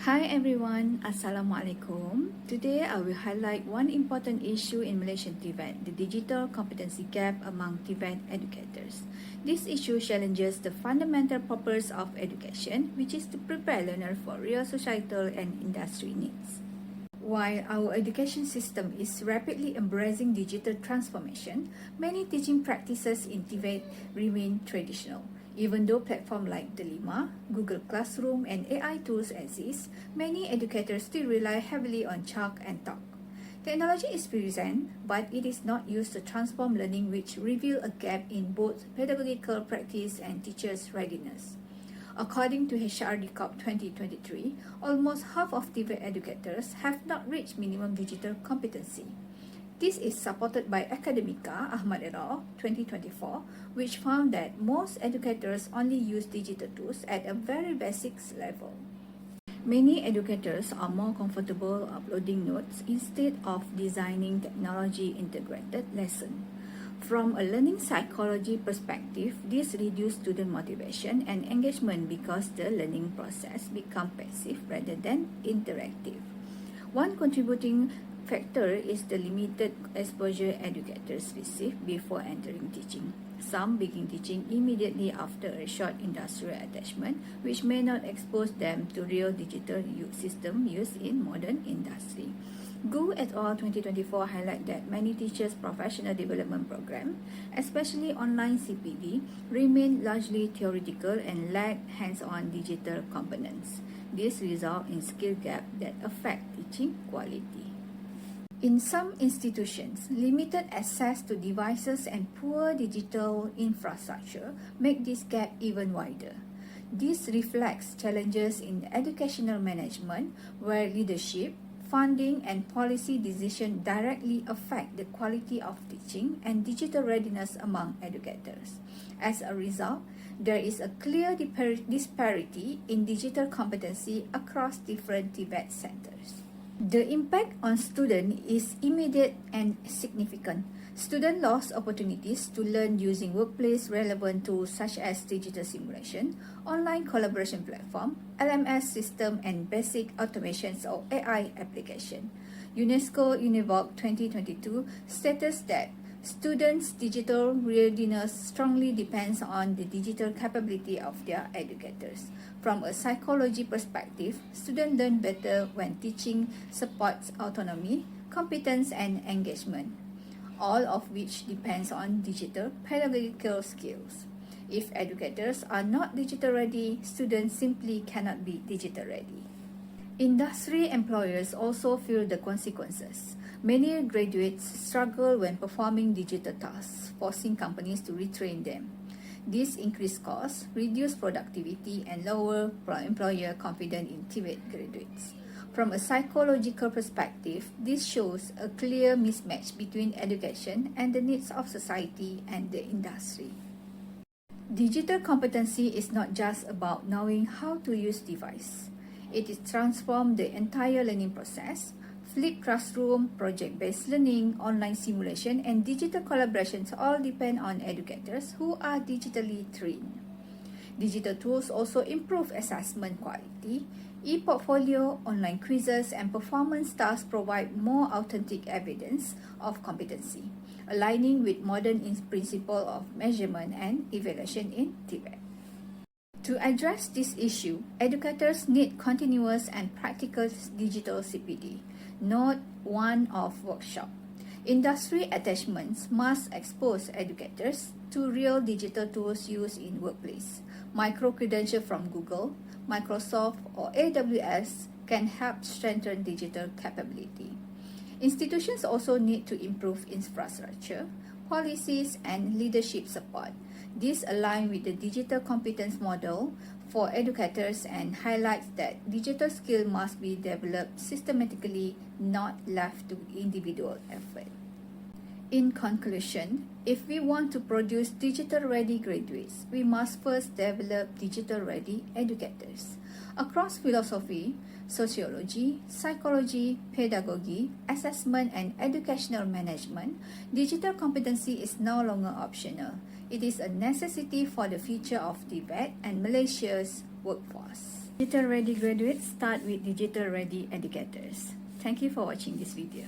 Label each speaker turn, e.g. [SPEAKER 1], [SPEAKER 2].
[SPEAKER 1] Hi everyone, Assalamualaikum. Today I will highlight one important issue in Malaysian TVET, the digital competency gap among TVET educators. This issue challenges the fundamental purpose of education, which is to prepare learners for real societal and industry needs. While our education system is rapidly embracing digital transformation, many teaching practices in TVET remain traditional. Even though platforms like DELIMa, Google Classroom, and AI tools exist, many educators still rely heavily on chalk and talk. Technology is present, but it is not used to transform learning, which reveals a gap in both pedagogical practice and teachers' readiness. According to HRD Corp 2023, almost half of TVET educators have not reached minimum digital competency. This is supported by Academica Ahmad et al. 2024, which found that most educators only use digital tools at a very basic level. Many educators are more comfortable uploading notes instead of designing technology-integrated lessons. From a learning psychology perspective, this reduces student motivation and engagement because the learning process becomes passive rather than interactive. One contributing factor is the limited exposure educators receive before entering teaching. Some begin teaching immediately after a short industrial attachment, which may not expose them to real digital system used in modern industry. Gu et al. 2024 highlight that many teachers' professional development programs, especially online CPD, remain largely theoretical and lack hands-on digital components. This results in skill gap that affect teaching quality. In some institutions, limited access to devices and poor digital infrastructure make this gap even wider. This reflects challenges in educational management, where leadership, funding, and policy decisions directly affect the quality of teaching and digital readiness among educators. As a result, there is a clear disparity in digital competency across different TVET centers. The impact on students is immediate and significant. Students lost opportunities to learn using workplace-relevant tools such as digital simulation, online collaboration platform, LMS system, and basic automations or AI application. UNESCO-UNEVOC 2022 states that students' digital readiness strongly depends on the digital capability of their educators. From a psychology perspective, students learn better when teaching supports autonomy, competence, and engagement, all of which depends on digital pedagogical skills. If educators are not digital ready, students simply cannot be digital ready. Industry employers also feel the consequences. Many graduates struggle when performing digital tasks, forcing companies to retrain them. This increased costs, reduced productivity, and lower employer confidence in TVET graduates. From a psychological perspective, this shows a clear mismatch between education and the needs of society and the industry. Digital competency is not just about knowing how to use device. It is transformed the entire learning process. Flipped classroom, project-based learning, online simulation, and digital collaborations all depend on educators who are digitally trained. Digital tools also improve assessment quality. E-portfolio, online quizzes, and performance tasks provide more authentic evidence of competency, aligning with modern principles of measurement and evaluation in TVET. To address this issue, educators need continuous and practical digital CPD, not one-off workshop. Industry attachments must expose educators to real digital tools used in workplace. Micro-credentials from Google, Microsoft, or AWS can help strengthen digital capability. Institutions also need to improve infrastructure, policies, and leadership support. This aligns with the digital competence model for educators and highlights that digital skills must be developed systematically, not left to individual effort. In conclusion, if we want to produce digital-ready graduates, we must first develop digital-ready educators. Across philosophy, sociology, psychology, pedagogy, assessment, and educational management, digital competency is no longer optional. It is a necessity for the future of TVET and Malaysia's workforce. Digital Ready graduates start with Digital Ready educators. Thank you for watching this video.